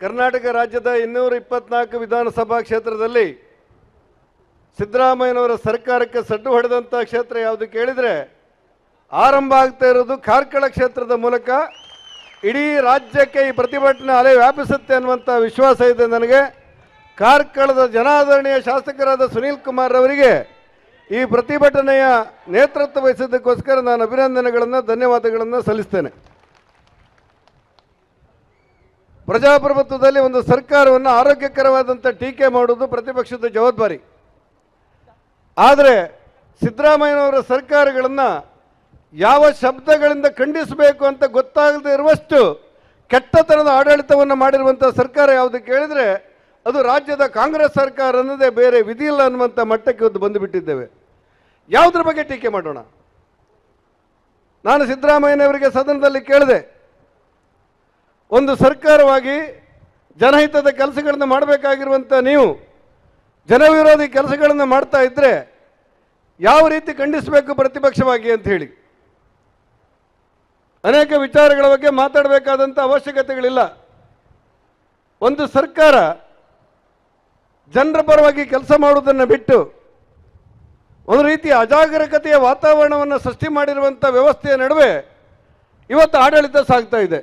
ಕರ್ನಾಟಕ ರಾಜ್ಯದ 224 ವಿಧಾನಸಭಾ ಕ್ಷೇತ್ರದಲ್ಲಿ ಸಿದ್ದರಾಮಯ್ಯನವರ ಸರ್ಕಾರಕ್ಕೆ ಸಡ್ಡು ಹೊಡೆದಂಥ ಕ್ಷೇತ್ರ ಯಾವುದು ಕೇಳಿದರೆ ಆರಂಭ ಆಗ್ತಾ ಇರೋದು ಕಾರ್ಕಳ ಕ್ಷೇತ್ರದ ಮೂಲಕ ಇಡೀ ರಾಜ್ಯಕ್ಕೆ ಈ ಪ್ರತಿಭಟನೆ ಅಲೆ ವ್ಯಾಪಿಸುತ್ತೆ ಅನ್ನುವಂಥ ವಿಶ್ವಾಸ ಇದೆ ನನಗೆ. ಕಾರ್ಕಳದ ಜನಾದರಣೀಯ ಶಾಸಕರಾದ ಸುನೀಲ್ ಕುಮಾರ್ ಅವರಿಗೆ ಈ ಪ್ರತಿಭಟನೆಯ ನೇತೃತ್ವ ವಹಿಸಿದ್ದಕ್ಕೋಸ್ಕರ ನಾನು ಅಭಿನಂದನೆಗಳನ್ನು ಧನ್ಯವಾದಗಳನ್ನು ಸಲ್ಲಿಸ್ತೇನೆ. ಪ್ರಜಾಪ್ರಭುತ್ವದಲ್ಲಿ ಒಂದು ಸರ್ಕಾರವನ್ನು ಆರೋಗ್ಯಕರವಾದಂಥ ಟೀಕೆ ಮಾಡುವುದು ಪ್ರತಿಪಕ್ಷದ ಜವಾಬ್ದಾರಿ. ಆದರೆ ಸಿದ್ದರಾಮಯ್ಯನವರ ಸರ್ಕಾರಗಳನ್ನು ಯಾವ ಶಬ್ದಗಳಿಂದ ಖಂಡಿಸಬೇಕು ಅಂತ ಗೊತ್ತಾಗದೇ ಇರುವಷ್ಟು ಕೆಟ್ಟತನದ ಆಡಳಿತವನ್ನು ಮಾಡಿರುವಂಥ ಸರ್ಕಾರ ಯಾವುದು ಕೇಳಿದರೆ ಅದು ರಾಜ್ಯದ ಕಾಂಗ್ರೆಸ್ ಸರ್ಕಾರ ಅನ್ನೋದೇ, ಬೇರೆ ವಿಧಿ ಇಲ್ಲ ಅನ್ನುವಂಥ ಮಟ್ಟಕ್ಕೆ ಒಂದು ಬಂದುಬಿಟ್ಟಿದ್ದೇವೆ. ಯಾವುದ್ರ ಬಗ್ಗೆ ಟೀಕೆ ಮಾಡೋಣ? ನಾನು ಸಿದ್ದರಾಮಯ್ಯನವರಿಗೆ ಸದನದಲ್ಲಿ ಕೇಳಿದೆ, ಒಂದು ಸರ್ಕಾರವಾಗಿ ಜನಹಿತದ ಕೆಲಸಗಳನ್ನು ಮಾಡಬೇಕಾಗಿರುವಂಥ ನೀವು ಜನವಿರೋಧಿ ಕೆಲಸಗಳನ್ನು ಮಾಡ್ತಾ ಇದ್ದರೆ ಯಾವ ರೀತಿ ಖಂಡಿಸಬೇಕು ಪ್ರತಿಪಕ್ಷವಾಗಿ ಅಂತ ಹೇಳಿ ಅನೇಕ ವಿಚಾರಗಳ ಬಗ್ಗೆ ಮಾತಾಡಬೇಕಾದಂಥ ಅವಶ್ಯಕತೆಗಳಿಲ್ಲ. ಒಂದು ಸರ್ಕಾರ ಜನರ ಪರವಾಗಿ ಕೆಲಸ ಮಾಡುವುದನ್ನು ಬಿಟ್ಟು ಒಂದು ರೀತಿಯ ಅಜಾಗರೂಕತೆಯ ವಾತಾವರಣವನ್ನು ಸೃಷ್ಟಿ ಮಾಡಿರುವಂಥ ವ್ಯವಸ್ಥೆಯ ನಡುವೆ ಇವತ್ತು ಆಡಳಿತ ಸಾಗ್ತಾ ಇದೆ.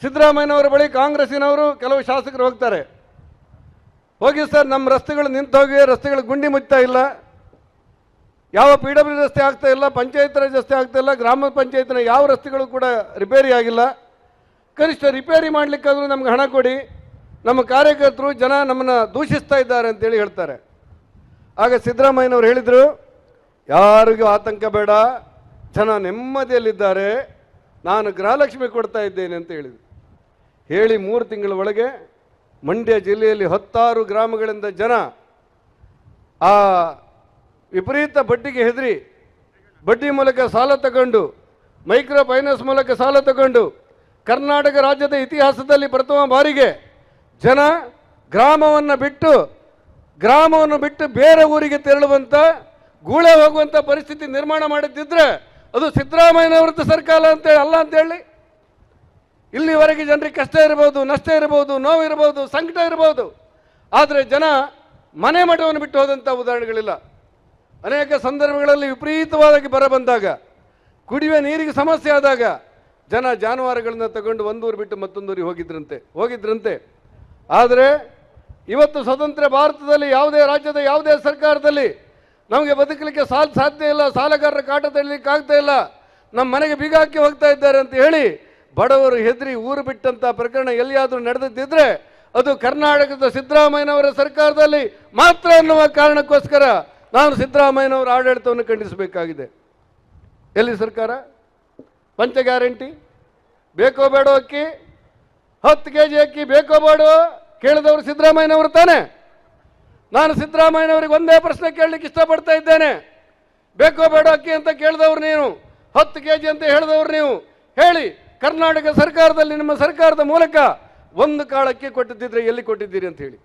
ಸಿದ್ದರಾಮಯ್ಯನವರ ಬಳಿ ಕಾಂಗ್ರೆಸ್ಸಿನವರು ಕೆಲವು ಶಾಸಕರು ಹೋಗ್ತಾರೆ, ಹೋಗಿ ಸರ್ ನಮ್ಮ ರಸ್ತೆಗಳು ನಿಂತು ಹೋಗಿವೆ, ರಸ್ತೆಗಳು ಗುಂಡಿ ಮುಚ್ತಾ ಇಲ್ಲ, ಯಾವ PW ರಸ್ತೆ ಆಗ್ತಾ ಇಲ್ಲ, ಪಂಚಾಯತ್ ರಾಜ್ ರಸ್ತೆ ಆಗ್ತಾ ಇಲ್ಲ, ಗ್ರಾಮ ಪಂಚಾಯತ್ನ ಯಾವ ರಸ್ತೆಗಳು ಕೂಡ ರಿಪೇರಿ ಆಗಿಲ್ಲ, ಕನಿಷ್ಠ ರಿಪೇರಿ ಮಾಡಲಿಕ್ಕಾದರೂ ನಮ್ಗೆ ಹಣ ಕೊಡಿ, ನಮ್ಮ ಕಾರ್ಯಕರ್ತರು ಜನ ನಮ್ಮನ್ನು ದೂಷಿಸ್ತಾ ಇದ್ದಾರೆ ಅಂತೇಳಿ ಹೇಳ್ತಾರೆ. ಆಗ ಸಿದ್ದರಾಮಯ್ಯನವರು ಹೇಳಿದರು, ಯಾರಿಗೂ ಆತಂಕ ಬೇಡ, ಜನ ನೆಮ್ಮದಿಯಲ್ಲಿದ್ದಾರೆ, ನಾನು ಗೃಹಲಕ್ಷ್ಮಿ ಕೊಡ್ತಾ ಇದ್ದೇನೆ ಅಂತ ಹೇಳಿದರು. ಹೇಳಿ 3 ತಿಂಗಳ ಒಳಗೆ ಮಂಡ್ಯ ಜಿಲ್ಲೆಯಲ್ಲಿ 10 ಗ್ರಾಮಗಳಿಂದ ಜನ ಆ ವಿಪರೀತ ಬಡ್ಡಿಗೆ ಹೆದರಿ ಬಡ್ಡಿ ಮೂಲಕ ಸಾಲ ತಗೊಂಡು, ಮೈಕ್ರೋ ಫೈನಾನ್ಸ್ ಮೂಲಕ ಸಾಲ ತಗೊಂಡು ಕರ್ನಾಟಕ ರಾಜ್ಯದ ಇತಿಹಾಸದಲ್ಲಿ ಪ್ರಥಮ ಬಾರಿಗೆ ಜನ ಗ್ರಾಮವನ್ನು ಬಿಟ್ಟು ಬೇರೆ ಊರಿಗೆ ತೆರಳುವಂಥ, ಗೂಳೆ ಹೋಗುವಂಥ ಪರಿಸ್ಥಿತಿ ನಿರ್ಮಾಣ ಮಾಡಿದ್ದಿದ್ರೆ ಅದು ಸಿದ್ದರಾಮಯ್ಯನವರದ್ದು ಸರ್ಕಾರ ಅಂತೇಳಿ ಅಲ್ಲ ಅಂತೇಳಿ. ಇಲ್ಲಿವರೆಗೆ ಜನರಿಗೆ ಕಷ್ಟ ಇರಬಹುದು, ನಷ್ಟ ಇರಬಹುದು, ನೋವು ಇರಬಹುದು, ಸಂಕಟ ಇರಬಹುದು, ಆದರೆ ಜನ ಮನೆ ಮಠವನ್ನು ಬಿಟ್ಟು ಹೋದಂಥ ಉದಾಹರಣೆಗಳಿಲ್ಲ. ಅನೇಕ ಸಂದರ್ಭಗಳಲ್ಲಿ ವಿಪರೀತವಾಗಿ ಬರ ಬಂದಾಗ, ಕುಡಿಯುವ ನೀರಿಗೆ ಸಮಸ್ಯೆ ಆದಾಗ ಜನ ಜಾನುವಾರುಗಳನ್ನು ತಗೊಂಡು ಒಂದೂರು ಬಿಟ್ಟು ಮತ್ತೊಂದೂರಿಗೆ ಹೋಗಿದ್ರಂತೆ. ಆದರೆ ಇವತ್ತು ಸ್ವತಂತ್ರ ಭಾರತದಲ್ಲಿ ಯಾವುದೇ ರಾಜ್ಯದ ಯಾವುದೇ ಸರ್ಕಾರದಲ್ಲಿ ನಮಗೆ ಬದುಕಲಿಕ್ಕೆ ಸಾಧ್ಯ ಇಲ್ಲ, ಸಾಲಗಾರರ ಕಾಟ ತಳ್ಳಲಿಕ್ಕೆ ಆಗ್ತಾ ಇಲ್ಲ, ನಮ್ಮ ಮನೆಗೆ ಬೀಗ ಹಾಕಿ ಹೋಗ್ತಾ ಇದ್ದಾರೆ ಅಂತ ಹೇಳಿ ಬಡವರು ಹೆದರಿ ಊರು ಬಿಟ್ಟಂಥ ಪ್ರಕರಣ ಎಲ್ಲಿಯಾದರೂ ನಡೆದಿದ್ದರೆ ಅದು ಕರ್ನಾಟಕದ ಸಿದ್ದರಾಮಯ್ಯನವರ ಸರ್ಕಾರದಲ್ಲಿ ಮಾತ್ರ ಅನ್ನುವ ಕಾರಣಕ್ಕೋಸ್ಕರ ನಾನು ಸಿದ್ದರಾಮಯ್ಯನವರ ಆಡಳಿತವನ್ನು ಖಂಡಿಸಬೇಕಾಗಿದೆ. ಎಲ್ಲಿ ಸರ್ಕಾರ? ಪಂಚ ಗ್ಯಾರಂಟಿ ಬೇಕೋ ಬೇಡೋ ಅಕ್ಕಿ, 10 kg ಅಕ್ಕಿ ಬೇಕೋ ಬೇಡೋ ಕೇಳಿದವರು ಸಿದ್ದರಾಮಯ್ಯನವರು ತಾನೆ. ನಾನು ಸಿದ್ದರಾಮಯ್ಯನವರಿಗೆ ಒಂದೇ ಪ್ರಶ್ನೆ ಕೇಳಲಿಕ್ಕೆ ಇಷ್ಟಪಡ್ತಾ ಇದ್ದೇನೆ. ಬೇಕೋ ಬೇಡೋ ಅಕ್ಕಿ ಅಂತ ಕೇಳಿದವರು ನೀವು, 10 kg ಅಂತ ಹೇಳಿದವರು ನೀವು, ಹೇಳಿ ಕರ್ನಾಟಕ ಸರ್ಕಾರದಲ್ಲಿ ನಿಮ್ಮ ಸರ್ಕಾರದ ಮೂಲಕ 1 ಕಾಳು ಅಕ್ಕಿ ಕೊಟ್ಟಿದ್ದಿದ್ರೆ ಎಲ್ಲಿ ಕೊಟ್ಟಿದ್ದೀರಿ ಅಂತ ಹೇಳಿ.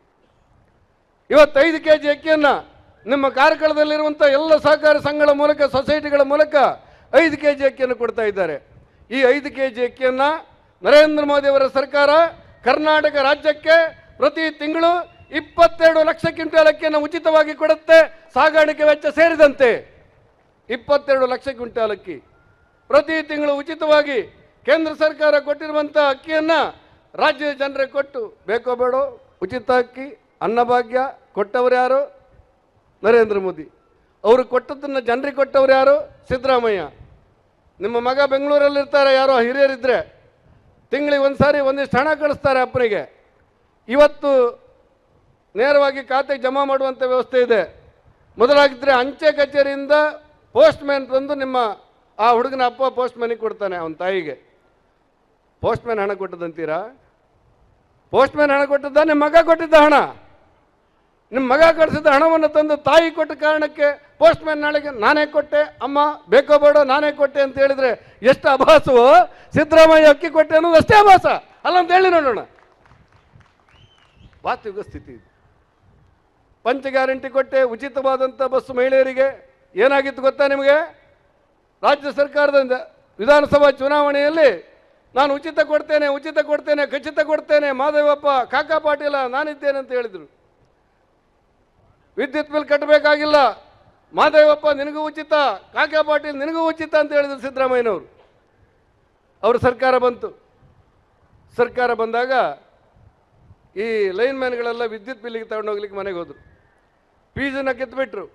ಇವತ್ತು 5 kg ಅಕ್ಕಿಯನ್ನು ನಿಮ್ಮ ಕಾರ್ಕಳದಲ್ಲಿರುವಂಥ ಎಲ್ಲ ಸಹಕಾರ ಸಂಘಗಳ ಮೂಲಕ, ಸೊಸೈಟಿಗಳ ಮೂಲಕ 5 kg ಅಕ್ಕಿಯನ್ನು ಕೊಡ್ತಾ ಇದ್ದಾರೆ. ಈ 5 kg ಅಕ್ಕಿಯನ್ನು ನರೇಂದ್ರ ಮೋದಿ ಅವರ ಸರ್ಕಾರ ಕರ್ನಾಟಕ ರಾಜ್ಯಕ್ಕೆ ಪ್ರತಿ ತಿಂಗಳು 22 ಲಕ್ಷ ಕ್ವಿಂಟಾಲ್ ಅಕ್ಕಿಯನ್ನು ಉಚಿತವಾಗಿ ಕೊಡುತ್ತೆ, ಸಾಗಾಣಿಕೆ ವೆಚ್ಚ ಸೇರಿದಂತೆ 22 ಲಕ್ಷ ಕ್ವಿಂಟಾಲ್ ಅಕ್ಕಿ ಪ್ರತಿ ತಿಂಗಳು ಉಚಿತವಾಗಿ ಕೇಂದ್ರ ಸರ್ಕಾರ ಕೊಟ್ಟಿರುವಂಥ ಅಕ್ಕಿಯನ್ನು ರಾಜ್ಯದ ಜನರಿಗೆ ಕೊಟ್ಟು, ಬೇಕೋ ಬೇಡೋ ಉಚಿತ ಅಕ್ಕಿ, ಅನ್ನಭಾಗ್ಯ ಕೊಟ್ಟವರು ಯಾರು? ನರೇಂದ್ರ ಮೋದಿ. ಅವರು ಕೊಟ್ಟದನ್ನು ಜನರಿಗೆ ಕೊಟ್ಟವರು ಯಾರು? ಸಿದ್ದರಾಮಯ್ಯ. ನಿಮ್ಮ ಮಗ ಬೆಂಗಳೂರಲ್ಲಿರ್ತಾರೆ, ಯಾರೋ ಹಿರಿಯರಿದ್ದರೆ ತಿಂಗಳಿಗೆ ಒಂದು ಸಾರಿ ಒಂದಿಷ್ಟು ಹಣ ಕಳಿಸ್ತಾರೆ ಅಪ್ಪನಿಗೆ. ಇವತ್ತು ನೇರವಾಗಿ ಖಾತೆಗೆ ಜಮಾ ಮಾಡುವಂಥ ವ್ಯವಸ್ಥೆ ಇದೆ. ಮೊದಲಾಗಿದ್ದರೆ ಅಂಚೆ ಕಚೇರಿಯಿಂದ ಪೋಸ್ಟ್ ಮ್ಯಾನ್ ತಂದು ನಿಮ್ಮ ಆ ಹುಡುಗನ ಅಪ್ಪ ಪೋಸ್ಟ್ ಮ್ಯಾನಿಗೆ ಕೊಡ್ತಾನೆ, ಅವನ ತಾಯಿಗೆ. ಪೋಸ್ಟ್ ಮ್ಯಾನ್ ಹಣ ಕೊಟ್ಟದಂತೀರಾ? ಪೋಸ್ಟ್ ಮ್ಯಾನ್ ಹಣ ಕೊಟ್ಟದ್ದ? ನಿಮ್ಮ ಮಗ ಕೊಟ್ಟಿದ್ದ ಹಣ? ನಿಮ್ಮ ಮಗ ಕಳಿಸಿದ ಹಣವನ್ನು ತಂದು ತಾಯಿ ಕೊಟ್ಟ ಕಾರಣಕ್ಕೆ ಪೋಸ್ಟ್ ಮ್ಯಾನ್ ನಾಳೆಗೆ ನಾನೇ ಕೊಟ್ಟೆ ಅಮ್ಮ, ಬೇಕೋ ಬೇಡೋ ನಾನೇ ಕೊಟ್ಟೆ ಅಂತ ಹೇಳಿದ್ರೆ ಎಷ್ಟು ಅಭಾಸವೋ. ಸಿದ್ದರಾಮಯ್ಯ ಅಕ್ಕಿ ಕೊಟ್ಟೆ ಅನ್ನೋದು ಅಷ್ಟೇ ಅಭಾಸ ಅಲ್ಲ ಅಂತ ಹೇಳಿ ನೋಡೋಣ. ವಾಸ್ತವಿಕ ಸ್ಥಿತಿ ಇದು. ಪಂಚ ಗ್ಯಾರಂಟಿ ಕೊಟ್ಟೆ, ಉಚಿತವಾದಂಥ ಬಸ್ ಮಹಿಳೆಯರಿಗೆ. ಏನಾಗಿತ್ತು ಗೊತ್ತಾ ನಿಮಗೆ? ರಾಜ್ಯ ಸರ್ಕಾರದ ವಿಧಾನಸಭಾ ಚುನಾವಣೆಯಲ್ಲಿ ನಾನು ಉಚಿತ ಕೊಡ್ತೇನೆ, ಖಚಿತ ಕೊಡ್ತೇನೆ, ಮಾದೇವಪ್ಪ ಕಾಕಾ ಪಾಟೀಲ ನಾನಿದ್ದೇನೆ ಅಂತ ಹೇಳಿದರು. ವಿದ್ಯುತ್ ಬಿಲ್ ಕಟ್ಟಬೇಕಾಗಿಲ್ಲ, ಮಾದೇವಪ್ಪ ನಿನಗೂ ಉಚಿತ, ಕಾಕಾ ಪಾಟೀಲ್ ನಿನಗೂ ಉಚಿತ ಅಂತ ಹೇಳಿದ್ರು ಸಿದ್ದರಾಮಯ್ಯನವರು. ಅವ್ರ ಸರ್ಕಾರ ಬಂತು. ಸರ್ಕಾರ ಬಂದಾಗ ಈ ಲೈನ್ ಮ್ಯಾನ್ಗಳೆಲ್ಲ ವಿದ್ಯುತ್ ಬಿಲ್ಲಿಗೆ ತಗೊಂಡು ಹೋಗ್ಲಿಕ್ಕೆ ಮನೆಗೆ ಹೋದರು. ಫೀಸನ್ನು ಕಿತ್ಬಿಟ್ರು.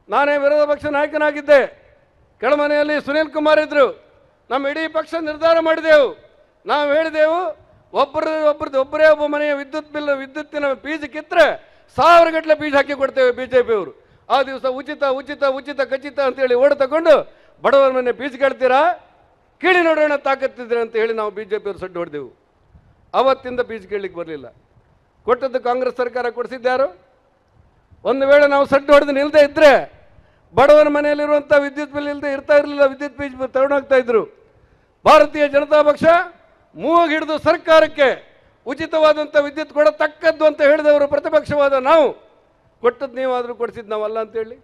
ನಾನೇ ವಿರೋಧ ಪಕ್ಷ ನಾಯಕನಾಗಿದ್ದೆ. ಕೆಳಮನೆಯಲ್ಲಿ ಸುನೀಲ್ ಕುಮಾರ್ ಇದ್ದರು. ನಮ್ಮ ಇಡೀ ಪಕ್ಷ ನಿರ್ಧಾರ ಮಾಡಿದೆವು. ನಾವು ಹೇಳಿದೆವು, ಒಬ್ಬರೇ ಒಬ್ಬ ಮನೆಯ ವಿದ್ಯುತ್ತಿನ ಫೀಸ್ ಕಿತ್ತರೆ 1000 ಗಟ್ಟಲೆ ಫೀಸ್ ಹಾಕಿ ಕೊಡ್ತೇವೆ ಬಿಜೆಪಿಯವರು. ಆ ದಿವಸ ಉಚಿತ ಉಚಿತ ಉಚಿತ ಖಚಿತ ಅಂತೇಳಿ ಓಡ್ ತಗೊಂಡು ಬಡವರ ಮನೆ ಫೀಸ್ ಕೇಳ್ತೀರಾ, ಕೇಳಿ ನೋಡೋಣ ತಾಕತ್ತಿದ್ರೆ ಅಂತ ಹೇಳಿ ನಾವು ಬಿಜೆಪಿಯವರು ಸಡ್ಡು ಹೊಡೆದೆವು. ಅವತ್ತಿಂದ ಫೀಸ್ ಕೇಳಲಿಕ್ಕೆ ಬರಲಿಲ್ಲ. ಕೊಟ್ಟದ್ದು ಕಾಂಗ್ರೆಸ್ ಸರ್ಕಾರ ಕೊಡಿಸಿದ್ದಾರು. ಒಂದು ವೇಳೆ ನಾವು ಸಡ್ಡು ಹೊಡೆದು ನಿಲ್ಲದೆ ಇದ್ದರೆ ಬಡವರ ಮನೆಯಲ್ಲಿರುವಂಥ ವಿದ್ಯುತ್ ಬಿಲ್ ಇಲ್ಲದೆ ಇರ್ತಾ ಇರಲಿಲ್ಲ, ವಿದ್ಯುತ್ ಫೀಸ್ ತಗೊಂಡೋಗ್ತಾ ಇದ್ರು. ಭಾರತೀಯ ಜನತಾ ಪಕ್ಷ ಮೂಗಿಡಿದು ಸರ್ಕಾರಕ್ಕೆ ಉಚಿತವಾದಂಥ ವಿದ್ಯುತ್ ಕೊಡತಕ್ಕದ್ದು ಅಂತ ಹೇಳಿದವರು ಪ್ರತಿಪಕ್ಷವಾದ ನಾವು. ಕೊಟ್ಟದ್ದು ನೀವಾದರೂ ಕೊಡಿಸಿದ್ದು ನಾವಲ್ಲ ಅಂತೇಳಿ.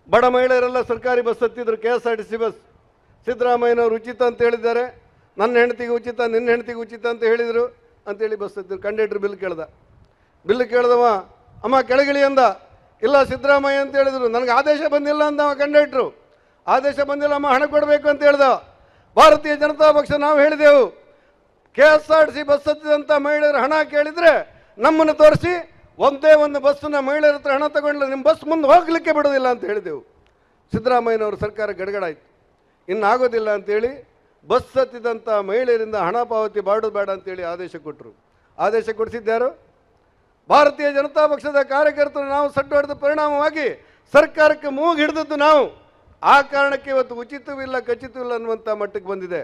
ಬಡ ಮಹಿಳೆಯರೆಲ್ಲ ಸರ್ಕಾರಿ ಬಸ್ ಹತ್ತಿದ್ರು, KSRTC ಬಸ್. ಸಿದ್ದರಾಮಯ್ಯನವರು ಉಚಿತ ಅಂತ ಹೇಳಿದ್ದಾರೆ. ನನ್ನ ಹೆಂಡತಿಗೆ ಉಚಿತ, ನಿನ್ನ ಹೆಂಡತಿಗೆ ಉಚಿತ ಅಂತ ಹೇಳಿದರು ಅಂತೇಳಿ ಬಸ್ ಹತ್ತಿದ್ರು. ಕಂಡಕ್ಟರ್ ಬಿಲ್ ಕೇಳ್ದವ, ಅಮ್ಮ ಕೆಳಗಿಳಿ ಅಂದ. ಇಲ್ಲ ಸಿದ್ದರಾಮಯ್ಯ ಅಂತ ಹೇಳಿದ್ರು. ನನಗೆ ಆದೇಶ ಬಂದಿಲ್ಲ ಅಂದವ ಕಂಡಕ್ಟ್ರು. ಆದೇಶ ಬಂದಿಲ್ಲ ಅಮ್ಮ, ಹಣ ಕೊಡಬೇಕು ಅಂತ ಹೇಳ್ದ. ಭಾರತೀಯ ಜನತಾ ಪಕ್ಷ ನಾವು ಹೇಳಿದೆವು, KSRTC ಬಸ್ ಹತ್ತಿದಂಥ ಮಹಿಳೆಯರು ಹಣ ಕೇಳಿದರೆ ನಮ್ಮನ್ನು ತೋರಿಸಿ ಒಂದೇ ಒಂದು ಬಸ್ಸನ್ನ ಮಹಿಳೆಯರ ಹತ್ರ ಹಣ ತಗೊಂಡ್ರೆ ನಿಮ್ಮ ಬಸ್ ಮುಂದೆ ಹೋಗಲಿಕ್ಕೆ ಬಿಡೋದಿಲ್ಲ ಅಂತ ಹೇಳಿದೆವು. ಸಿದ್ದರಾಮಯ್ಯನವರು ಸರ್ಕಾರ ಗಡಗಡಾಯಿತು. ಇನ್ನಾಗೋದಿಲ್ಲ ಅಂತೇಳಿ ಬಸ್ ಹತ್ತಿದಂಥ ಮಹಿಳೆಯರಿಂದ ಹಣ ಪಾವತಿ ಮಾಡೋದು ಬೇಡ ಅಂತೇಳಿ ಆದೇಶ ಕೊಟ್ಟರು. ಆದೇಶ ಕೊಡಿಸಿದ್ಯಾರು? ಭಾರತೀಯ ಜನತಾ ಪಕ್ಷದ ಕಾರ್ಯಕರ್ತರು. ನಾವು ಸಡ್ಡು ಹೊಡೆದ ಪರಿಣಾಮವಾಗಿ ಸರ್ಕಾರಕ್ಕೆ ಮೂಗು ಹಿಡಿದದ್ದು ನಾವು. ಆ ಕಾರಣಕ್ಕೆ ಇವತ್ತು ಉಚಿತವಿಲ್ಲ ಖಚಿತವಿಲ್ಲ ಅನ್ನುವಂಥ ಮಟ್ಟಕ್ಕೆ ಬಂದಿದೆ.